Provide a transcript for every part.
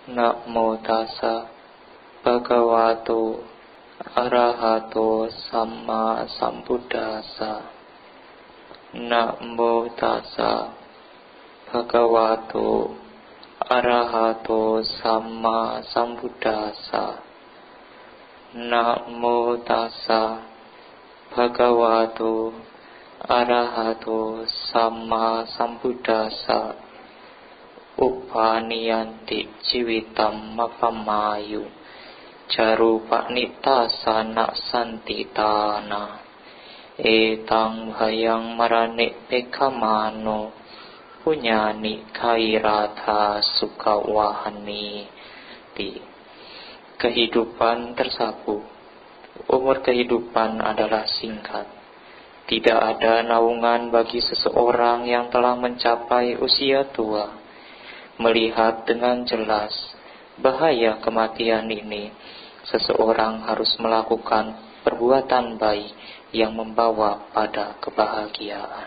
Namo tassa bhagavato arahato samma sambuddhassa. Namo tassa bhagavato arahato samma sambuddhassa. Namo tassa bhagavato arahato samma sambuddhassa. Upaniyanti civitam mapamayu jarupaknita sana santitana etang hayang marane pekamano punyani kairatha sukawahani. Di kehidupan tersapu, umur kehidupan adalah singkat. Tidak ada naungan bagi seseorang yang telah mencapai usia tua melihat dengan jelas bahaya kematian ini. Seseorang harus melakukan perbuatan baik yang membawa pada kebahagiaan.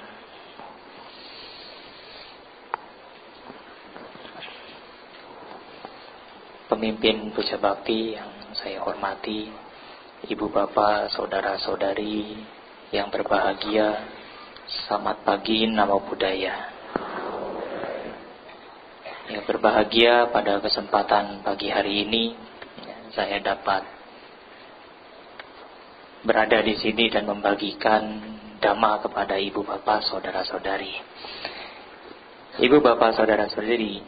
Pemimpin Puja Bakti yang saya hormati, ibu bapak, saudara-saudari yang berbahagia, selamat pagi, namo buddhaya. Ya, berbahagia pada kesempatan pagi hari ini saya dapat berada di sini dan membagikan dhamma kepada ibu bapak, saudara-saudari. Ibu bapak, saudara-saudari,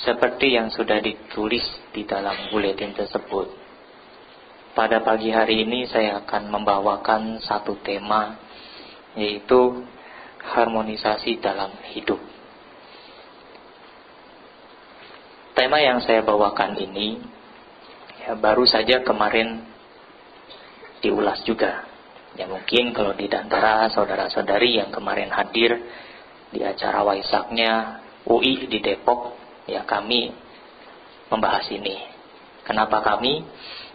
seperti yang sudah ditulis di dalam buletin tersebut, pada pagi hari ini saya akan membawakan satu tema, yaitu harmonisasi dalam hidup. Tema yang saya bawakan ini ya, baru saja kemarin diulas juga. Ya mungkin kalau di antara saudara-saudari yang kemarin hadir di acara Waisaknya UI di Depok, ya kami membahas ini. Kenapa kami?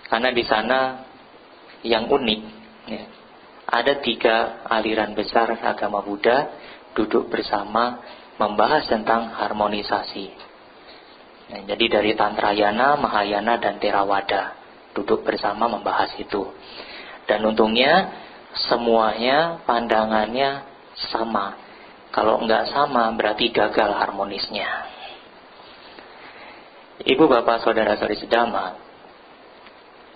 Karena di sana yang unik, ya, ada 3 aliran besar agama Buddha duduk bersama membahas tentang harmonisasi. Nah, jadi dari Tantrayana, Mahayana, dan Theravada duduk bersama membahas itu. Dan untungnya semuanya pandangannya sama. Kalau enggak sama berarti gagal harmonisnya. Ibu bapak saudara-saudari sedama,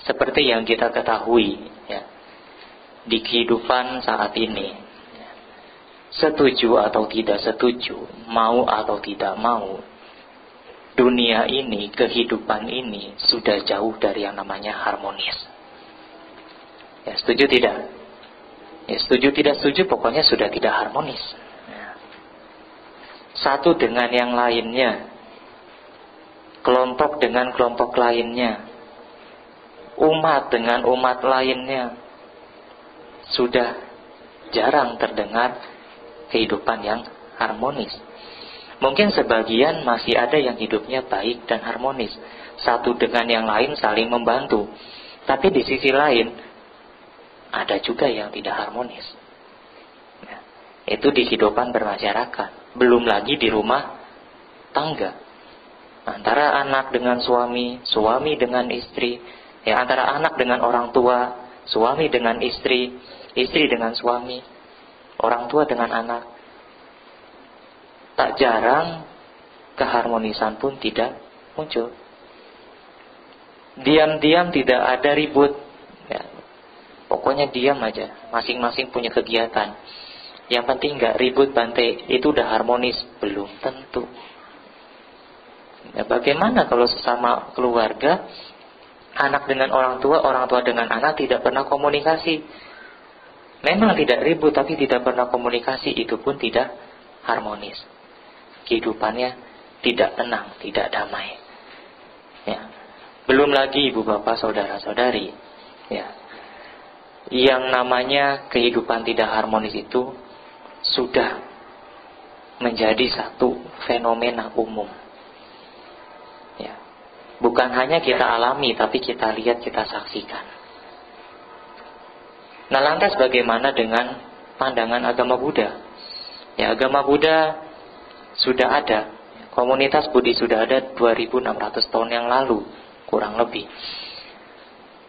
seperti yang kita ketahui ya, di kehidupan saat ini, setuju atau tidak setuju, mau atau tidak mau, dunia ini, kehidupan ini sudah jauh dari yang namanya harmonis. Ya, setuju tidak? Ya, setuju tidak setuju, pokoknya sudah tidak harmonis. Ya. Satu dengan yang lainnya, kelompok dengan kelompok lainnya, umat dengan umat lainnya, sudah jarang terdengar kehidupan yang harmonis. Mungkin sebagian masih ada yang hidupnya baik dan harmonis, satu dengan yang lain saling membantu. Tapi di sisi lain ada juga yang tidak harmonis. Nah, itu di kehidupan bermasyarakat. Belum lagi di rumah tangga, antara anak dengan suami, suami dengan istri, ya antara anak dengan orang tua, suami dengan istri, istri dengan suami, orang tua dengan anak. Tak jarang keharmonisan pun tidak muncul. Diam-diam tidak ada ribut ya. Pokoknya diam aja, masing-masing punya kegiatan. Yang penting gak ribut bantai, itu udah harmonis. Belum tentu ya. Bagaimana kalau sesama keluarga, anak dengan orang tua dengan anak tidak pernah komunikasi? Memang tidak ribut, tapi tidak pernah komunikasi, itu pun tidak harmonis. Kehidupannya tidak tenang, tidak damai. Ya. Belum lagi ibu bapak saudara-saudari, ya, yang namanya kehidupan tidak harmonis itu sudah menjadi satu fenomena umum. Ya. Bukan hanya kita alami, tapi kita lihat, kita saksikan. Nah, lantas bagaimana dengan pandangan agama Buddha? Ya, agama Buddha sudah ada Komunitas Buddhis sudah ada 2600 tahun yang lalu, kurang lebih.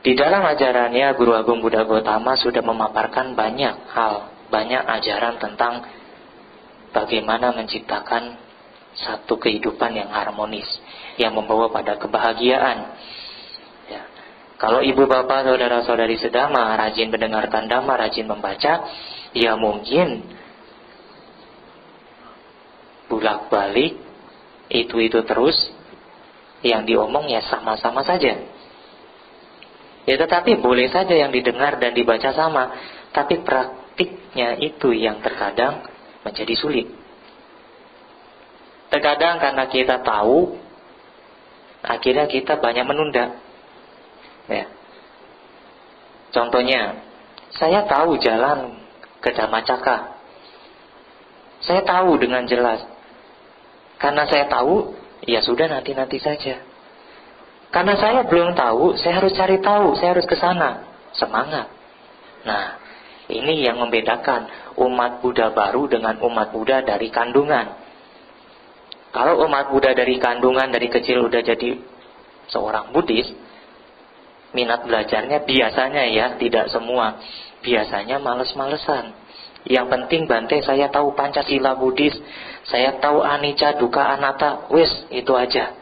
Di dalam ajarannya, Guru Agung Buddha Gautama sudah memaparkan banyak hal, banyak ajaran tentang bagaimana menciptakan satu kehidupan yang harmonis, yang membawa pada kebahagiaan. Ya. Kalau ibu bapak, saudara-saudari sedama rajin mendengarkan dhamma, rajin membaca, ya mungkin bolak-balik itu terus yang diomong ya sama-sama saja. Ya tetapi boleh saja yang didengar dan dibaca sama, tapi praktiknya itu yang terkadang menjadi sulit. Terkadang karena kita tahu, akhirnya kita banyak menunda. Ya. Contohnya, saya tahu jalan ke Dhammacakka. Saya tahu dengan jelas. Karena saya tahu, ya sudah nanti saja. Karena saya belum tahu, saya harus cari tahu, saya harus ke sana. Semangat. Nah, ini yang membedakan umat Buddha baru dengan umat Buddha dari kandungan. Kalau umat Buddha dari kandungan, dari kecil udah jadi seorang Buddhis, minat belajarnya biasanya ya, tidak semua, biasanya males-malesan. Yang penting Bante saya tahu Pancasila Buddhis, saya tahu anicca, dukkha, anatta, wis itu aja.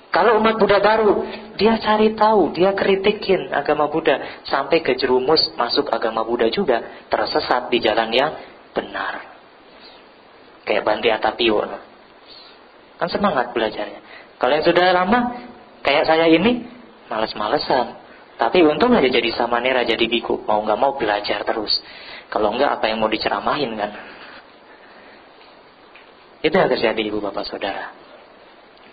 Kalau umat Buddha baru, dia cari tahu, dia kritikin agama Buddha sampai ke jerumus masuk agama Buddha juga, tersesat di jalan yang benar. Kayak Bante Attapio, kan semangat belajarnya. Kalau yang sudah lama, kayak saya ini, males-malesan. Tapi untung aja jadi samanera, jadi biku, mau nggak mau belajar terus. Kalau enggak, apa yang mau diceramahin kan? Itu yang terjadi ibu bapak saudara.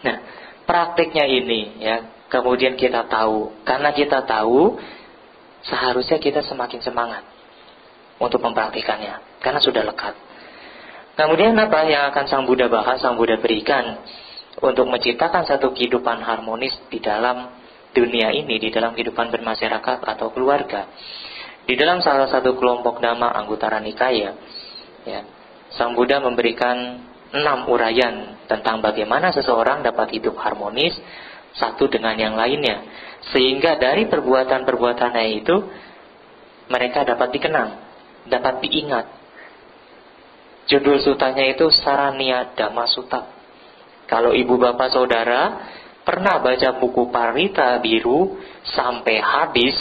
Nah, praktiknya ini ya, kemudian kita tahu. Karena kita tahu, seharusnya kita semakin semangat untuk mempraktikannya. Karena sudah lekat. Kemudian apa yang akan Sang Buddha bahas, Sang Buddha berikan untuk menciptakan satu kehidupan harmonis di dalam dunia ini, di dalam kehidupan bermasyarakat atau keluarga. Di dalam salah satu kelompok Dhamma Anguttara Nikaya, ya, Sang Buddha memberikan 6 uraian tentang bagaimana seseorang dapat hidup harmonis satu dengan yang lainnya, sehingga dari perbuatan-perbuatannya itu mereka dapat dikenang, dapat diingat. Judul sutanya itu Saraniya Dhamma Sutta. Kalau ibu bapak saudara pernah baca buku Parita Biru sampai habis,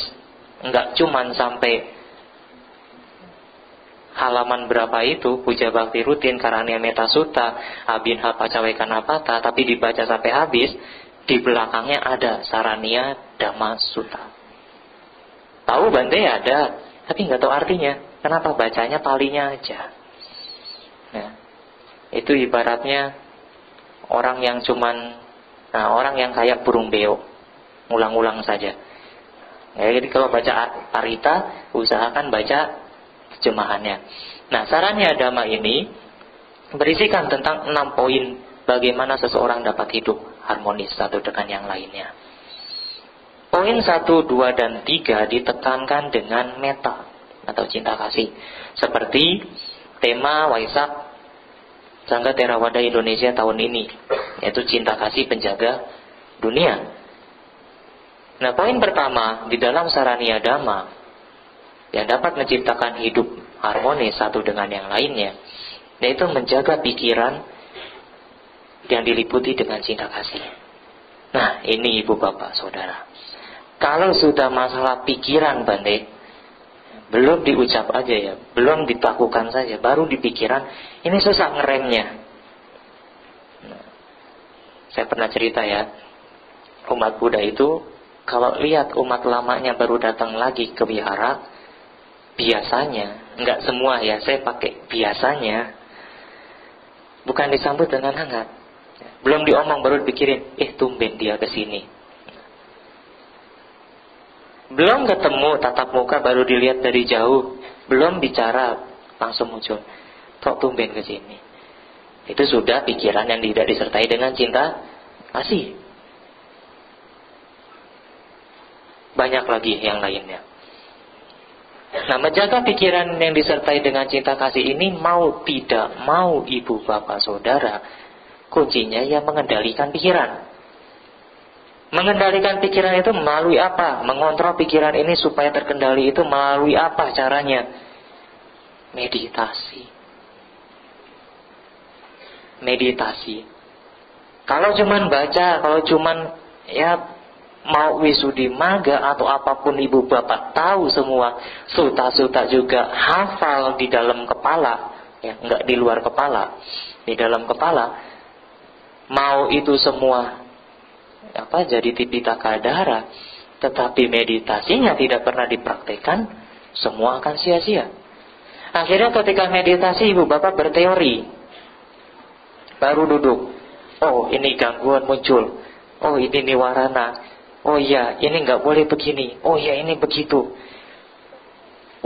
enggak cuman sampai halaman berapa itu, Puja Bhakti Rutin, Karaniya Metta Sutta, Abhinha Paccavekkanapata, tapi dibaca sampai habis, di belakangnya ada Saraniya Dhamma Sutta. Tahu Bante ada, tapi enggak tahu artinya. Kenapa? Bacanya palinya aja. Nah, itu ibaratnya orang yang orang yang kayak burung beo, ngulang-ngulang saja. Ya, jadi kalau baca Parita, usahakan baca terjemahannya. Nah, Saraniya Dhamma ini berisikan tentang 6 poin bagaimana seseorang dapat hidup harmonis satu dengan yang lainnya. Poin 1, 2, dan 3 ditekankan dengan metta atau cinta kasih. Seperti tema Waisak Sangga Theravada Indonesia tahun ini, yaitu cinta kasih penjaga dunia. Nah, poin pertama di dalam Saraniya Dhamma yang dapat menciptakan hidup harmonis satu dengan yang lainnya, yaitu menjaga pikiran yang diliputi dengan cinta kasih. Nah, ini ibu bapak saudara, kalau sudah masalah pikiran Bante, belum diucap aja ya, belum dilakukan saja, baru di pikiran, ini susah ngeremnya. Nah, saya pernah cerita ya, umat Buddha itu kalau lihat umat lamanya baru datang lagi ke wihara, biasanya, enggak semua ya, saya pakai biasanya, bukan disambut dengan hangat. Belum diomong baru dipikirin, tumben dia kesini. Belum ketemu tatap muka baru dilihat dari jauh, belum bicara langsung muncul, kok tumben kesini. Itu sudah pikiran yang tidak disertai dengan cinta kasih. Banyak lagi yang lainnya. Nah, menjaga pikiran yang disertai dengan cinta kasih ini, mau tidak mau ibu bapak saudara, Kuncinya ya mengendalikan pikiran. Mengendalikan pikiran itu melalui apa? Mengontrol pikiran ini supaya terkendali itu melalui apa caranya? Meditasi. Meditasi. Kalau cuman baca, kalau cuman ya mau wisudi maga atau apapun ibu bapak tahu semua, suta-suta juga hafal di dalam kepala, ya enggak di luar kepala, di dalam kepala. Mau itu semua jadi tipitaka dara, tetapi meditasinya tidak pernah dipraktekkan, semua akan sia-sia. Akhirnya ketika meditasi ibu bapak berteori, baru duduk, oh ini gangguan muncul, oh ini niwarana, oh iya ini nggak boleh begini, oh iya ini begitu,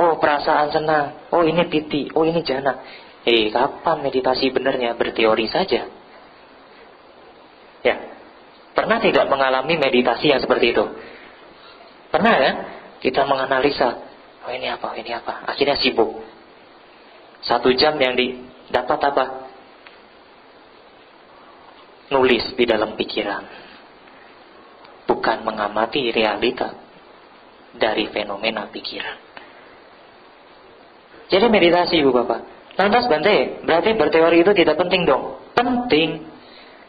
oh perasaan senang, oh ini piti, oh ini jana. Kapan meditasi benernya? Berteori saja. Ya, pernah tidak mengalami meditasi yang seperti itu? Pernah ya? Kita menganalisa, oh ini apa, ini apa. Akhirnya sibuk. 1 jam yang didapat apa? Nulis di dalam pikiran. Bukan mengamati realita dari fenomena pikiran. Jadi meditasi ibu bapak. Lantas Bante, berarti berteori itu tidak penting dong? Penting.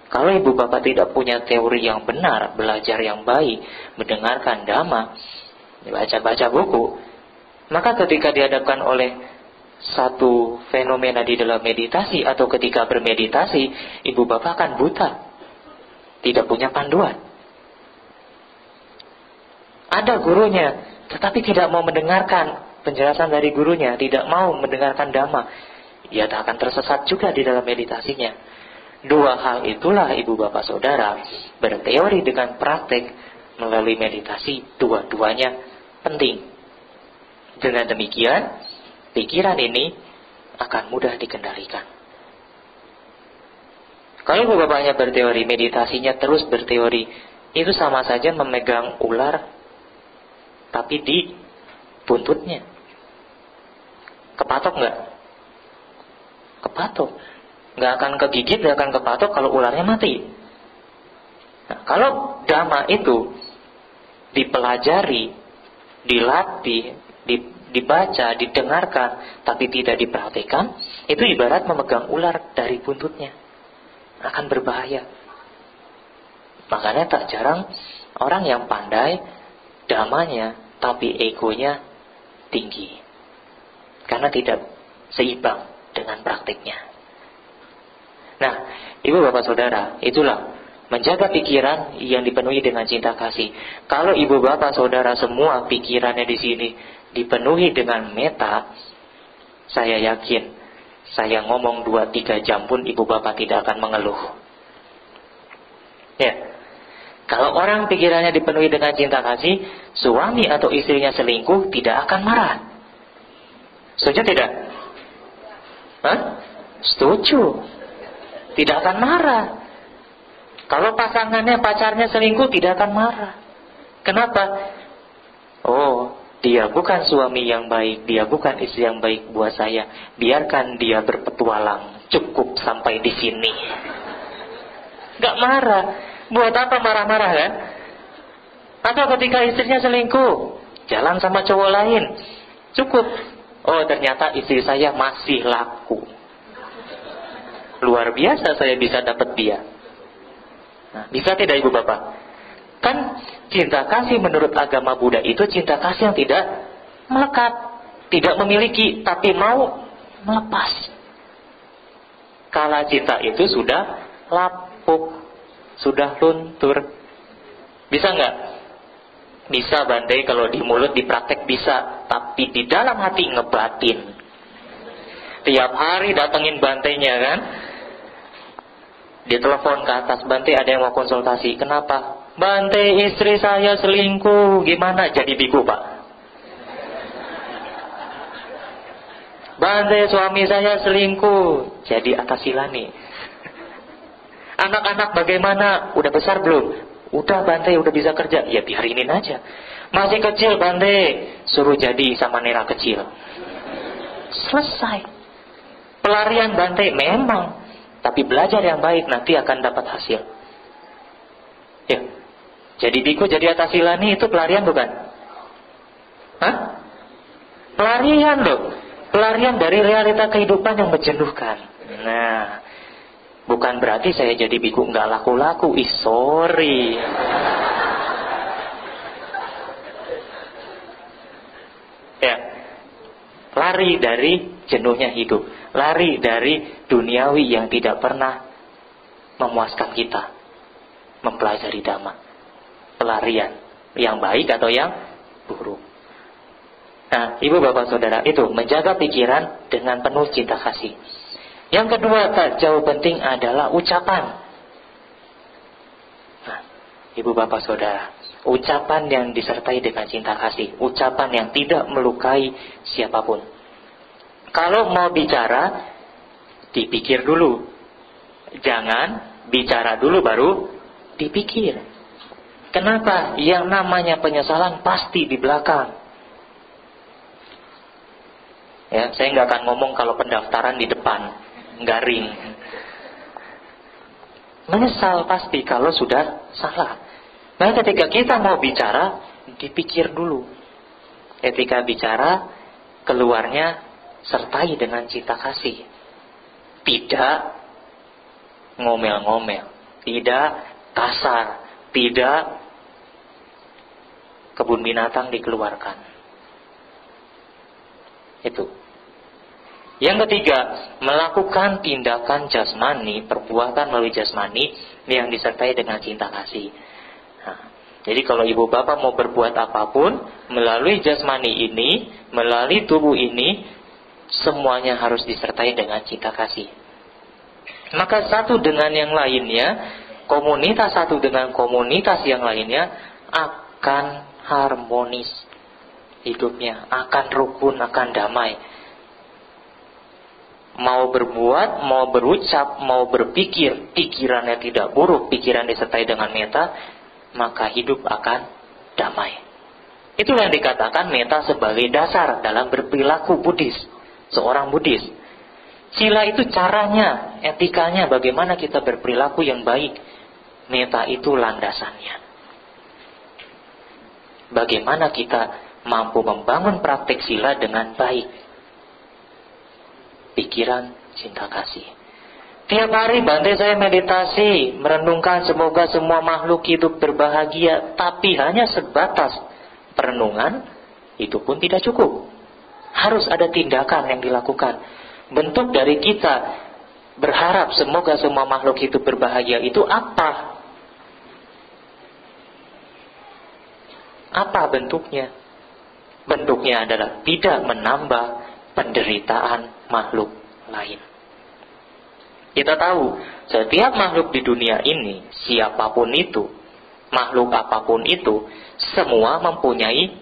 Kalau ibu bapak tidak punya teori yang benar, belajar yang baik, mendengarkan dhamma, baca-baca buku, maka ketika dihadapkan oleh satu fenomena di dalam meditasi atau ketika bermeditasi, ibu bapak akan buta, tidak punya panduan. Ada gurunya, tetapi tidak mau mendengarkan penjelasan dari gurunya, tidak mau mendengarkan dhamma, ia akan tersesat juga di dalam meditasinya. 2 hal itulah ibu bapak saudara, berteori dengan praktek melalui meditasi, dua-duanya penting. Dengan demikian, pikiran ini akan mudah dikendalikan. Kalau ibu bapaknya berteori, meditasinya terus berteori, itu sama saja memegang ular tapi di buntutnya. Kepatok nggak? Kepatok. Nggak akan kegigit, nggak akan kepatok kalau ularnya mati. Nah, kalau dhamma itu dipelajari, dilatih, dibaca, didengarkan, tapi tidak diperhatikan, itu ibarat memegang ular dari buntutnya. Akan berbahaya. Makanya tak jarang orang yang pandai dhammanya, tapi egonya tinggi. Karena tidak seimbang dengan praktiknya. Nah, ibu bapak saudara, itulah menjaga pikiran yang dipenuhi dengan cinta kasih. Kalau ibu bapak saudara semua pikirannya di sini dipenuhi dengan meta, saya yakin, saya ngomong 2-3 jam pun ibu bapak tidak akan mengeluh. Ya, kalau orang pikirannya dipenuhi dengan cinta kasih, suami atau istrinya selingkuh tidak akan marah. Setuju tidak? Hah? Setuju. Tidak akan marah. Kalau pasangannya, pacarnya selingkuh, tidak akan marah. Kenapa? Oh, dia bukan suami yang baik, dia bukan istri yang baik buat saya. Biarkan dia berpetualang, cukup sampai di sini. Gak marah. Buat apa marah-marah kan? Atau ketika istrinya selingkuh, jalan sama cowok lain, cukup. Oh, ternyata istri saya masih laku. Luar biasa saya bisa dapat dia. Nah, bisa tidak ibu bapak? Kan cinta kasih menurut agama Buddha itu cinta kasih yang tidak melekat, tidak memiliki, tapi mau melepas. Kala cinta itu sudah lapuk, sudah luntur. Bisa nggak? Bisa Bante, kalau di mulut dipraktek bisa, tapi di dalam hati ngebatin. Tiap hari datengin Bantenya kan? Dia telepon ke atas, Bante ada yang mau konsultasi. Kenapa? Bante istri saya selingkuh. Gimana? Jadi biku pak. Bante suami saya selingkuh. Jadi atasilani. Anak-anak bagaimana? Udah besar belum? Udah Bante, udah bisa kerja. Ya biarinin aja. Masih kecil Bante, suruh jadi sama nera kecil. Selesai. Pelarian Bante memang. Tapi belajar yang baik nanti akan dapat hasil. Ya. Jadi biku, jadi atasilani itu pelarian bukan? Hah? Pelarian loh. Pelarian dari realita kehidupan yang menjenuhkan. Nah, bukan berarti saya jadi biku nggak laku-laku. Sorry. Ya. Lari dari jenuhnya hidup. Lari dari duniawi yang tidak pernah memuaskan kita. Mempelajari Dhamma. Pelarian. Yang baik atau yang buruk. Nah, ibu bapak saudara, itu menjaga pikiran dengan penuh cinta kasih. Yang kedua, tak jauh penting adalah ucapan. Nah, ibu bapak saudara, ucapan yang disertai dengan cinta kasih, ucapan yang tidak melukai siapapun. Kalau mau bicara, dipikir dulu. Jangan bicara dulu baru dipikir. Kenapa? Yang namanya penyesalan pasti di belakang. Ya, saya nggak akan ngomong kalau pendaftaran di depan, garing. Menyesal pasti kalau sudah salah. Nah, ketika kita mau bicara, dipikir dulu. Ketika bicara, keluarnya sertai dengan cinta kasih. Tidak ngomel-ngomel, tidak kasar, tidak kebun binatang dikeluarkan. Itu. Yang ketiga, melakukan tindakan jasmani, perbuatan melalui jasmani yang disertai dengan cinta kasih. Nah, jadi kalau ibu bapak mau berbuat apapun melalui jasmani ini, melalui tubuh ini, semuanya harus disertai dengan cinta kasih. Maka satu dengan yang lainnya, komunitas satu dengan komunitas yang lainnya akan harmonis hidupnya, akan rukun, akan damai. Mau berbuat, mau berucap, mau berpikir, pikirannya tidak buruk, pikiran disertai dengan metta, maka hidup akan damai. Itulah yang dikatakan metta sebagai dasar dalam berperilaku Buddhis, seorang Buddhis. Sila itu caranya, etikanya, bagaimana kita berperilaku yang baik. Metta itu landasannya. Bagaimana kita mampu membangun praktek sila dengan baik. Pikiran cinta kasih. Tiap hari Bante saya meditasi, merenungkan semoga semua makhluk hidup berbahagia, tapi hanya sebatas perenungan, itu pun tidak cukup. Harus ada tindakan yang dilakukan. Bentuk dari kita berharap semoga semua makhluk hidup berbahagia itu apa? Apa bentuknya? Bentuknya adalah tidak menambah penderitaan makhluk lain. Kita tahu, setiap makhluk di dunia ini, siapapun itu, makhluk apapun itu, semua mempunyai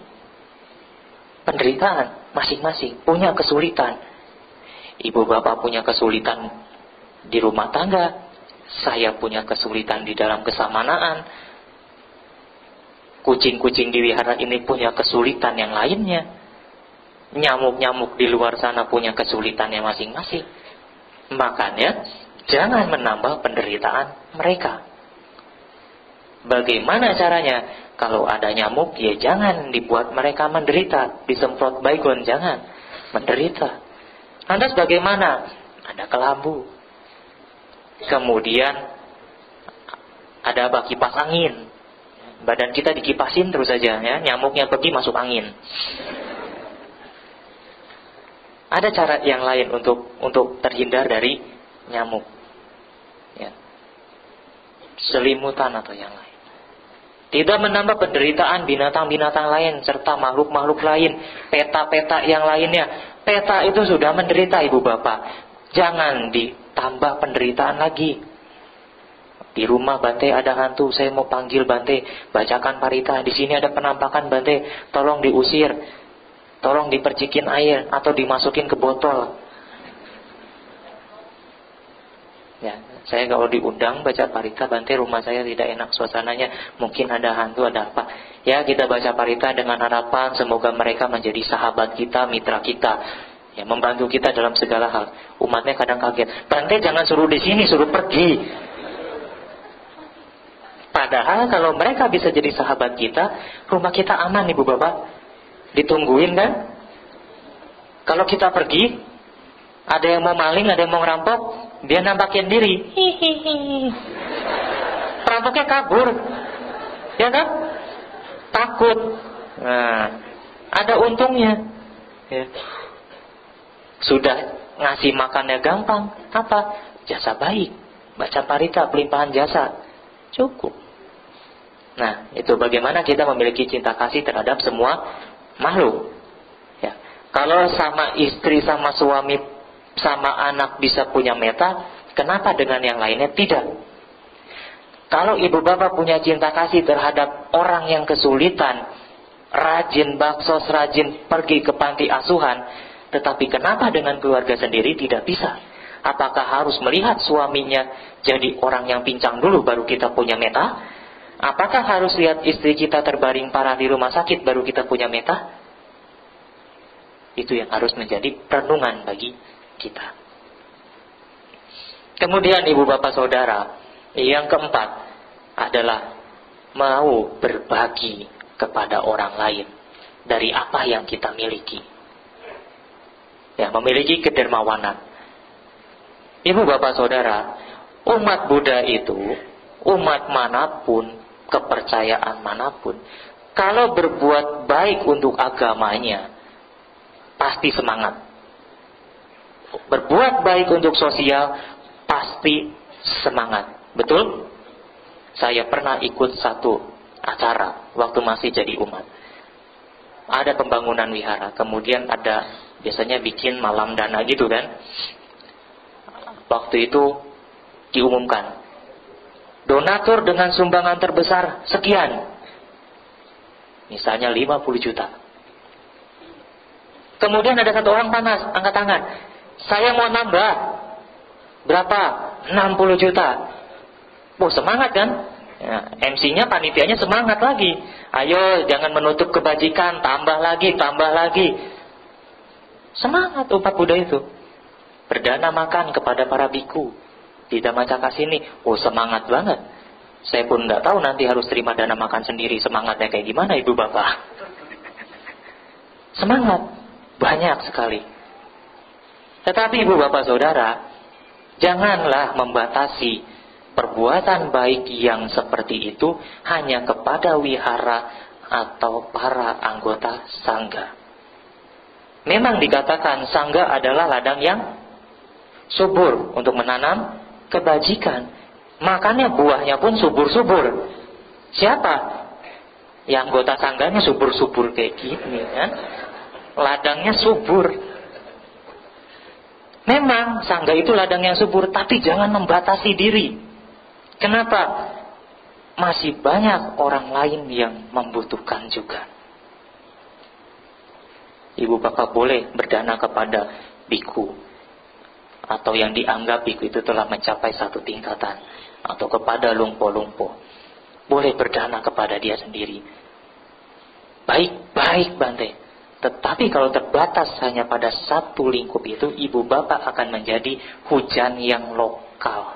penderitaan masing-masing, punya kesulitan. Ibu bapak punya kesulitan di rumah tangga, saya punya kesulitan di dalam kesamanaan, kucing-kucing di wihara ini punya kesulitan yang lainnya. Nyamuk-nyamuk di luar sana punya kesulitannya masing-masing. Makanya jangan menambah penderitaan mereka. Bagaimana caranya? Kalau ada nyamuk, ya jangan dibuat mereka menderita. Disemprot baygon, jangan menderita. Lantas bagaimana? Ada kelambu. Kemudian ada kipas angin. Badan kita dikipasin terus saja, ya. Nyamuknya pergi masuk angin. Ada cara yang lain untuk terhindar dari nyamuk, ya. Selimutan atau yang lain. Tidak menambah penderitaan binatang-binatang lain serta makhluk-makhluk lain, peta-peta yang lainnya. Peta itu sudah menderita ibu bapak. Jangan ditambah penderitaan lagi. Di rumah Bante ada hantu, saya mau panggil Bante, bacakan parita. Di sini ada penampakan Bante, tolong diusir. Tolong dipercikin air atau dimasukin ke botol. Ya, saya kalau diundang baca parita, Bante rumah saya tidak enak suasananya, mungkin ada hantu, ada apa. Ya, kita baca parita dengan harapan semoga mereka menjadi sahabat kita, mitra kita. Ya, membantu kita dalam segala hal. Umatnya kadang kaget. Bante jangan suruh di sini, suruh pergi. Padahal kalau mereka bisa jadi sahabat kita, rumah kita aman ibu bapak. Ditungguin kan? Kalau kita pergi, ada yang mau maling, ada yang mau ngerampok, dia nampakin diri. Hihihi. Perampoknya kabur. Ya kan? Takut. Nah, ada untungnya. Ya. Sudah ngasih makannya gampang. Apa? Jasa baik. Baca parita, pelimpahan jasa. Cukup. Nah, itu bagaimana kita memiliki cinta kasih terhadap semua makhluk. Ya. Kalau sama istri, sama suami, sama anak bisa punya meta, kenapa dengan yang lainnya tidak? Kalau ibu bapak punya cinta kasih terhadap orang yang kesulitan, rajin baksos, rajin pergi ke panti asuhan, tetapi kenapa dengan keluarga sendiri tidak bisa? Apakah harus melihat suaminya jadi orang yang pincang dulu baru kita punya meta? Apakah harus lihat istri kita terbaring parah di rumah sakit baru kita punya meta? Itu yang harus menjadi renungan bagi kita. Kemudian ibu bapak saudara, yang keempat adalah mau berbagi kepada orang lain dari apa yang kita miliki. Ya, memiliki kedermawanan. Ibu bapak saudara, umat Buddha itu, umat manapun, kepercayaan manapun, kalau berbuat baik untuk agamanya, pasti semangat. Berbuat baik untuk sosial, pasti semangat. Betul? Saya pernah ikut satu acara waktu masih jadi umat. Ada pembangunan wihara, kemudian ada biasanya bikin malam dana gitu kan. Waktu itu diumumkan, donatur dengan sumbangan terbesar sekian, misalnya 50 juta. Kemudian ada satu orang panas, angkat tangan, saya mau nambah. Berapa? 60 juta. Oh, semangat kan? Ya, MC-nya, panitianya semangat lagi. Ayo, jangan menutup kebajikan, tambah lagi, tambah lagi. Semangat umat Buddha itu. Berdana makan kepada para biku di Dhammacakasini. Oh, semangat banget. Saya pun nggak tahu nanti harus terima dana makan sendiri. Semangatnya kayak gimana ibu bapak? Semangat banyak sekali. Tetapi ibu bapak saudara, janganlah membatasi perbuatan baik yang seperti itu hanya kepada wihara atau para anggota sangga. Memang dikatakan sangga adalah ladang yang subur untuk menanam kebajikan. Makanya buahnya pun subur-subur. Siapa? Yang anggota sangganya subur-subur kayak gini kan? Ladangnya subur. Memang sangga itu ladang yang subur, tapi jangan membatasi diri. Kenapa? Masih banyak orang lain yang membutuhkan juga. Ibu bapak boleh berdana kepada biku, atau yang dianggap biku itu telah mencapai satu tingkatan, atau kepada lumpo-lumpo. Boleh berdana kepada dia sendiri. Baik Bante. Tetapi kalau terbatas hanya pada satu lingkup itu, ibu bapak akan menjadi hujan yang lokal,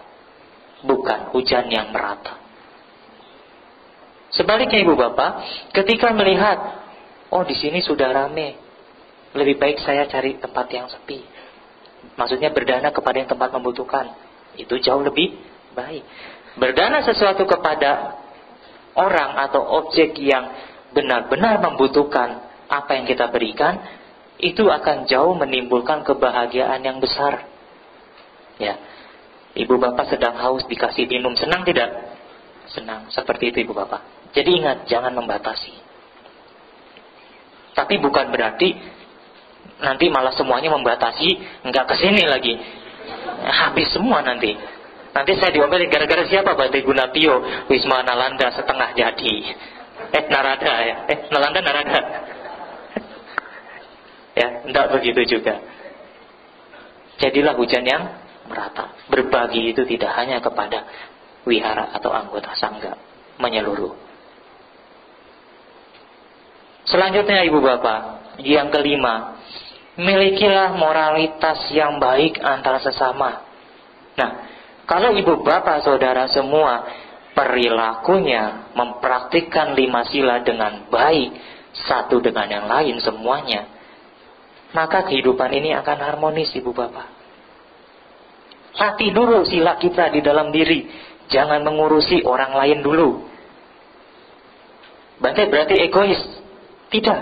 bukan hujan yang merata. Sebaliknya ibu bapak, ketika melihat, oh di sini sudah rame, lebih baik saya cari tempat yang sepi. Maksudnya berdana kepada yang tempat membutuhkan. Itu jauh lebih baik. Berdana sesuatu kepada orang atau objek yang benar-benar membutuhkan apa yang kita berikan, itu akan jauh menimbulkan kebahagiaan yang besar. Ya, ibu bapak sedang haus dikasih minum, senang tidak? Senang, seperti itu ibu bapak. Jadi ingat, jangan membatasi. Tapi bukan berarti nanti malah semuanya membatasi, nggak kesini lagi, habis semua nanti. Nanti saya diomelin gara-gara siapa? Bante Gunapio, Wisma Nalanda setengah jadi. Narada ya, Nalanda Narada. Ya, enggak begitu juga. Jadilah hujan yang merata. Berbagi itu tidak hanya kepada wihara atau anggota sangga, menyeluruh. Selanjutnya ibu bapak, yang kelima, Milikilah moralitas yang baik antara sesama. Nah, kalau ibu bapak saudara semua perilakunya mempraktikkan 5 sila dengan baik, satu dengan yang lain semuanya, maka kehidupan ini akan harmonis ibu bapak. Latih dulu sila kita di dalam diri. Jangan mengurusi orang lain dulu. Berarti egois? Tidak.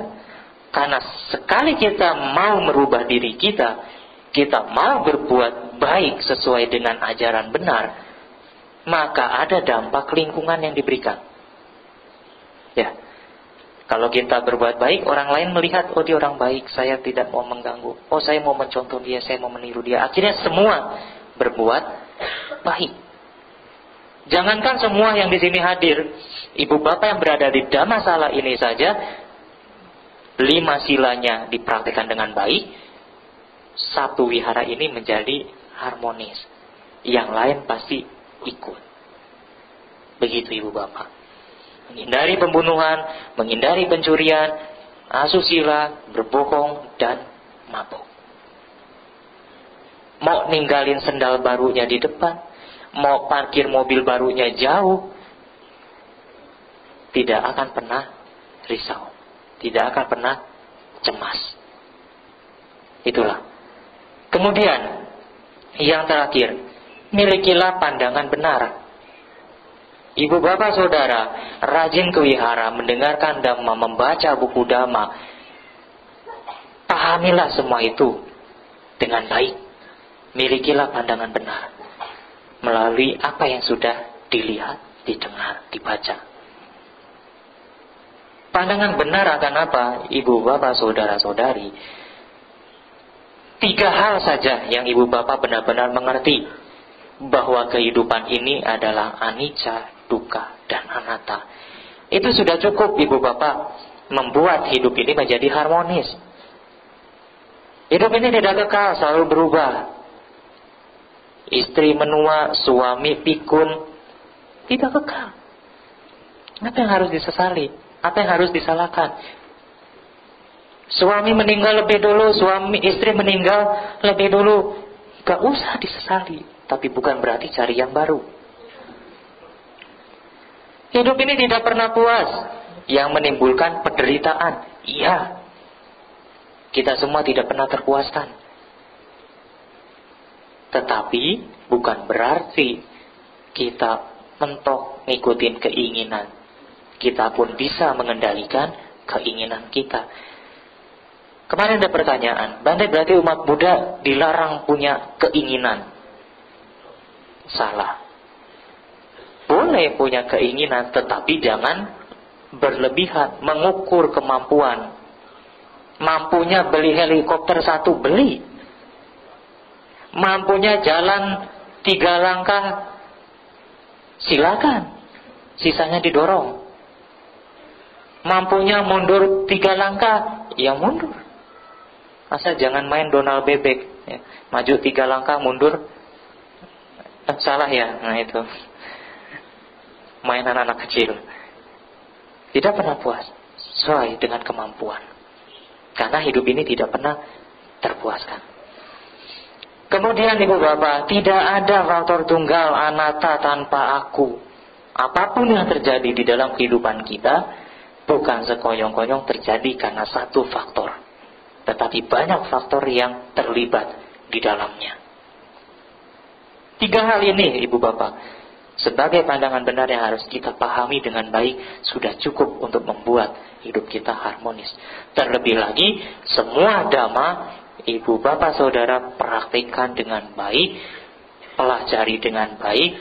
Karena sekali kita mau merubah diri kita, kita mau berbuat baik sesuai dengan ajaran benar, maka ada dampak lingkungan yang diberikan. Ya. Kalau kita berbuat baik, orang lain melihat, oh dia orang baik, saya tidak mau mengganggu. Oh saya mau mencontoh dia, saya mau meniru dia. Akhirnya semua berbuat baik. Jangankan semua yang di sini hadir, ibu bapak yang berada di Dhammasala ini saja, 5 silanya dipraktikkan dengan baik, satu wihara ini menjadi harmonis. Yang lain pasti ikut. Begitu ibu bapak. Menghindari pembunuhan, menghindari pencurian, asusila, berbohong, dan mabuk. Mau ninggalin sendal barunya di depan, mau parkir mobil barunya jauh, tidak akan pernah risau, tidak akan pernah cemas. Itulah. Kemudian yang terakhir, milikilah pandangan benar. Ibu bapak saudara rajin ke wihara, mendengarkan dhamma, membaca buku dhamma. Pahamilah semua itu dengan baik. Milikilah pandangan benar melalui apa yang sudah dilihat, didengar, dibaca. Pandangan benar akan apa? Ibu bapak saudara-saudari, 3 hal saja yang ibu bapak benar-benar mengerti, bahwa kehidupan ini adalah anicca, dukkha, dan anatta. Itu sudah cukup ibu bapak membuat hidup ini menjadi harmonis. Hidup ini tidak kekal, selalu berubah. Istri menua, suami pikun, tidak kekal. Apa yang harus disesali? Apa yang harus disalahkan? Suami meninggal lebih dulu, istri meninggal lebih dulu, gak usah disesali. Tapi bukan berarti cari yang baru. Hidup ini tidak pernah puas, yang menimbulkan penderitaan. Iya, kita semua tidak pernah terpuaskan. Tetapi bukan berarti kita mentok ngikutin keinginan. Kita pun bisa mengendalikan keinginan kita. Kemarin ada pertanyaan, Bante berarti umat Buddha dilarang punya keinginan? Salah. Boleh punya keinginan, tetapi jangan berlebihan, mengukur kemampuan. Mampunya beli helikopter 1, beli. Mampunya jalan 3 langkah, silakan. Sisanya didorong. Mampunya mundur 3 langkah, ya mundur. Masa jangan main Donald bebek ya. Maju 3 langkah, mundur. Salah ya, nah itu main anak-anak kecil. Tidak pernah puas sesuai dengan kemampuan. Karena hidup ini tidak pernah terpuaskan. Kemudian ibu bapak, tidak ada faktor tunggal anatta tanpa aku. Apapun yang terjadi di dalam kehidupan kita, bukan sekonyong-konyong terjadi karena satu faktor, tetapi banyak faktor yang terlibat di dalamnya. 3 hal ini ibu bapak, sebagai pandangan benar yang harus kita pahami dengan baik, sudah cukup untuk membuat hidup kita harmonis. Terlebih lagi, semua dhamma ibu bapak saudara praktikkan dengan baik, pelajari dengan baik,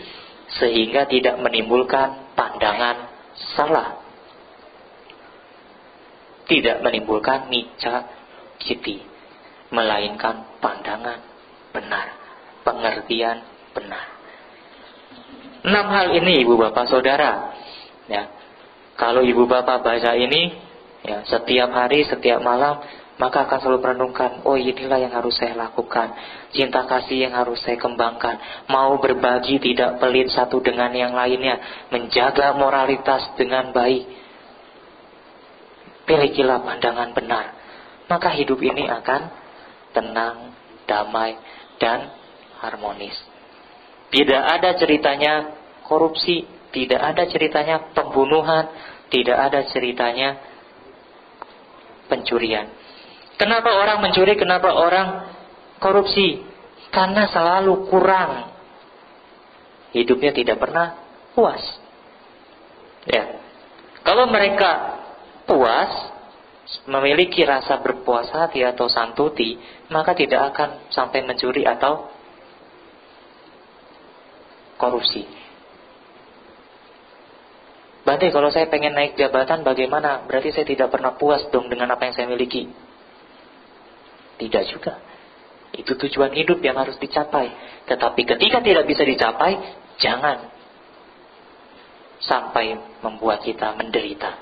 sehingga tidak menimbulkan pandangan salah, tidak menimbulkan micca citti, melainkan pandangan benar, pengertian benar. 6 hal ini ibu bapak saudara ya, kalau ibu bapak baca ini ya, setiap hari, setiap malam, maka akan selalu merenungkan, oh inilah yang harus saya lakukan, cinta kasih yang harus saya kembangkan, mau berbagi tidak pelit satu dengan yang lainnya, menjaga moralitas dengan baik. Milikilah pandangan benar, maka hidup ini akan tenang, damai, dan harmonis. Tidak ada ceritanya korupsi, tidak ada ceritanya pembunuhan, tidak ada ceritanya pencurian. Kenapa orang mencuri? Kenapa orang korupsi? Karena selalu kurang. Hidupnya tidak pernah puas. Ya. Kalau mereka puas, memiliki rasa berpuas hati atau santuti, maka tidak akan sampai mencuri atau korupsi. Berarti kalau saya pengen naik jabatan bagaimana? Berarti saya tidak pernah puas dong dengan apa yang saya miliki. Tidak juga. Itu tujuan hidup yang harus dicapai. Tetapi ketika tidak bisa dicapai, jangan sampai membuat kita menderita.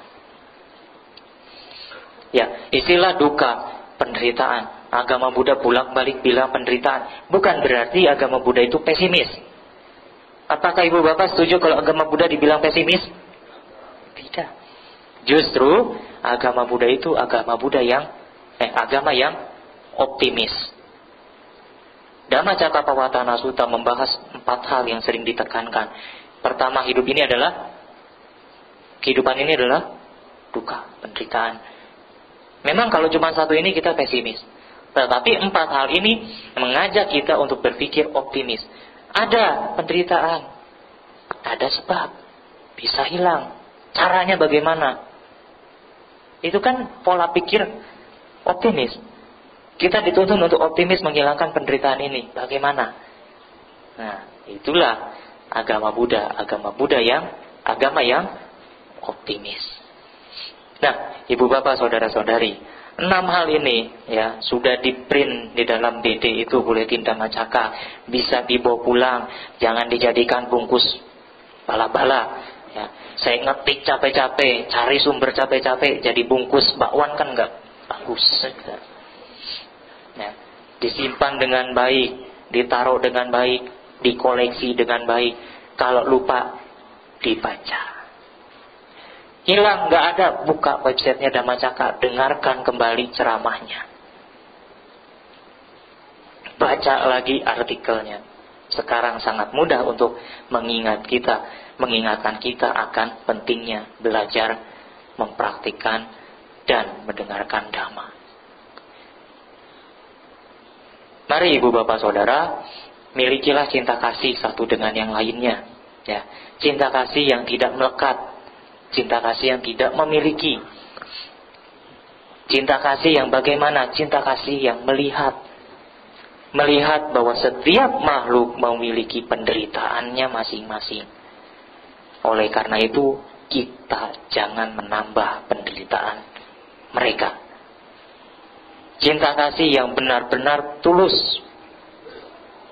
Ya, istilah duka, penderitaan. Agama Buddha bolak-balik bilang penderitaan. Bukan berarti agama Buddha itu pesimis. Apakah ibu bapak setuju kalau agama Buddha dibilang pesimis? Tidak. Justru agama Buddha itu agama yang optimis. Dhammacakkappavattana Sutta membahas 4 hal yang sering ditekankan. Pertama, kehidupan ini adalah duka, penderitaan. Memang kalau cuma satu ini kita pesimis. Tetapi 4 hal ini mengajak kita untuk berpikir optimis. Ada penderitaan, ada sebab, bisa hilang. Caranya bagaimana? Itu kan pola pikir optimis. Kita dituntun untuk optimis menghilangkan penderitaan ini. Bagaimana? Nah, itulah agama Buddha. Agama yang optimis. Nah, ibu bapak, saudara-saudari, 6 hal ini ya sudah di-print di dalam BD itu Buletin Dhammacakka. Bisa dibawa pulang, jangan dijadikan bungkus bala-bala. Ya, saya ngetik capek-capek, cari sumber capek-capek, jadi bungkus bakwan kan enggak bagus. Ya, disimpan dengan baik, ditaruh dengan baik, dikoleksi dengan baik. Kalau lupa, dibaca. Hilang, nggak ada, buka websitenya Dhammacakka, dengarkan kembali ceramahnya, baca lagi artikelnya. Sekarang sangat mudah untuk mengingatkan kita akan pentingnya belajar, mempraktikkan, dan mendengarkan Dhamma. Mari ibu bapak saudara, milikilah cinta kasih satu dengan yang lainnya. Ya, cinta kasih yang tidak melekat, cinta kasih yang tidak memiliki. Cinta kasih yang bagaimana? Cinta kasih yang melihat bahwa setiap makhluk memiliki penderitaannya masing-masing. Oleh karena itu, kita jangan menambah penderitaan mereka. Cinta kasih yang benar-benar tulus,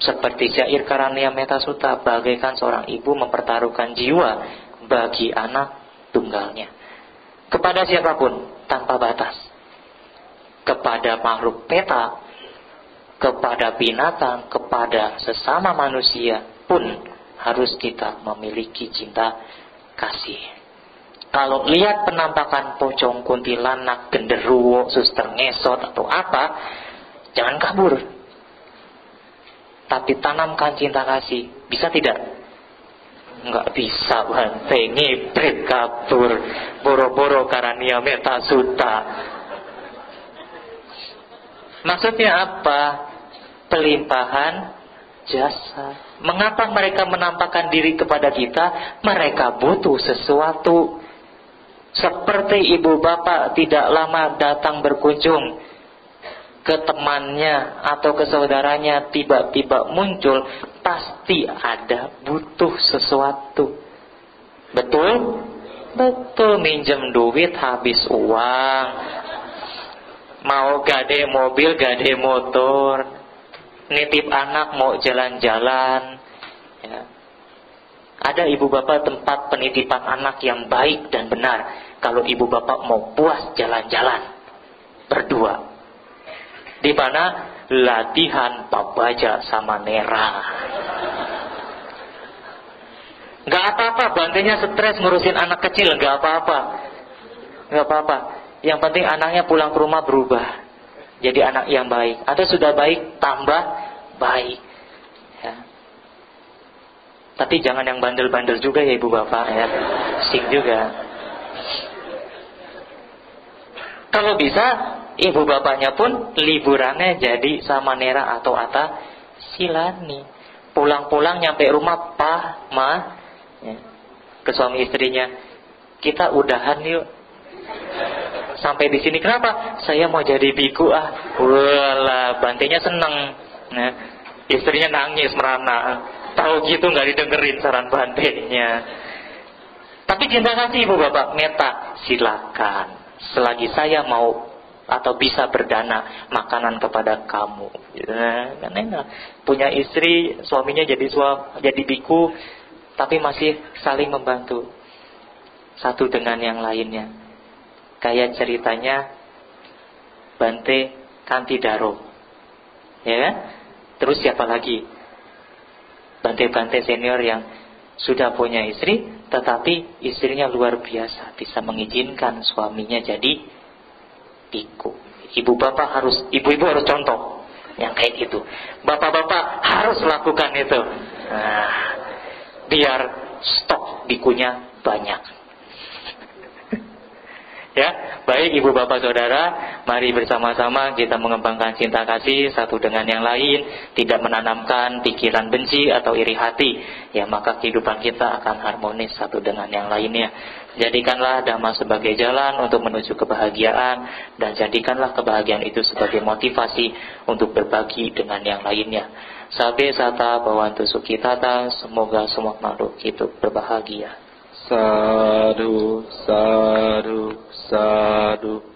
seperti syair Karaniya Metta Sutta, bagaikan seorang ibu mempertaruhkan jiwa bagi anak tunggalnya. Kepada siapapun, tanpa batas. Kepada makhluk peta, kepada binatang, kepada sesama manusia pun harus kita memiliki cinta kasih. Kalau lihat penampakan pocong, kuntilanak, genderuwo, suster ngesot atau apa, jangan kabur. Tapi tanamkan cinta kasih. Bisa tidak? Enggak bisa, Bante. Ngibrit kabur. Boro-boro Karaniya Metta Sutta. Maksudnya apa? Pelimpahan jasa. Mengapa mereka menampakkan diri kepada kita? Mereka butuh sesuatu. Seperti ibu bapak tidak lama datang berkunjung ke temannya atau ke saudaranya, tiba-tiba muncul, pasti ada butuh sesuatu. Betul? Betul, minjem duit habis uang, mau gade mobil, gade motor, nitip anak mau jalan-jalan ya. Ada ibu bapak tempat penitipan anak yang baik dan benar. Kalau ibu bapak mau puas jalan-jalan berdua, di mana latihan pabaja sama Nera. Gak apa-apa, Bantenya stres ngurusin anak kecil, gak apa-apa. Gak apa-apa. Yang penting anaknya pulang ke rumah berubah. jadi anak yang baik. Atau sudah baik, tambah baik. Ya. Tapi jangan yang bandel-bandel juga ya ibu bapak ya. Sing juga. Kalau bisa, ibu bapaknya pun liburannya jadi sama Nera atau Ata Silani. Pulang-pulang nyampe rumah, Pak, Ma, ya, ke suami istrinya, kita udahan yuk. Sampai di sini kenapa? Saya mau jadi biku ah. Walah, bantenya seneng. Nah, istrinya nangis merana. Tahu gitu nggak didengerin saran bantenya. Tapi cinta kasih ibu bapak, Meta, silakan. Selagi saya mau atau bisa berdana makanan kepada kamu. Nah, kan enak. Punya istri, suaminya jadi biku, tapi masih saling membantu satu dengan yang lainnya. Kayak ceritanya Bante Kantidaro, ya kan? Terus siapa lagi? Bante-bante senior yang sudah punya istri, tetapi istrinya luar biasa, bisa mengizinkan suaminya jadi biku. Ibu-ibu harus contoh yang kayak gitu. Bapak-bapak harus lakukan itu. Nah, biar stok bikunya banyak. Ya, baik ibu bapak saudara, mari bersama-sama kita mengembangkan cinta kasih satu dengan yang lain, tidak menanamkan pikiran benci atau iri hati. Ya, maka kehidupan kita akan harmonis satu dengan yang lainnya. Jadikanlah dhamma sebagai jalan untuk menuju kebahagiaan, dan jadikanlah kebahagiaan itu sebagai motivasi untuk berbagi dengan yang lainnya. Sabe sata bawantu sukitata, semoga semua makhluk hidup berbahagia. Sadhu, sadhu, sadhu.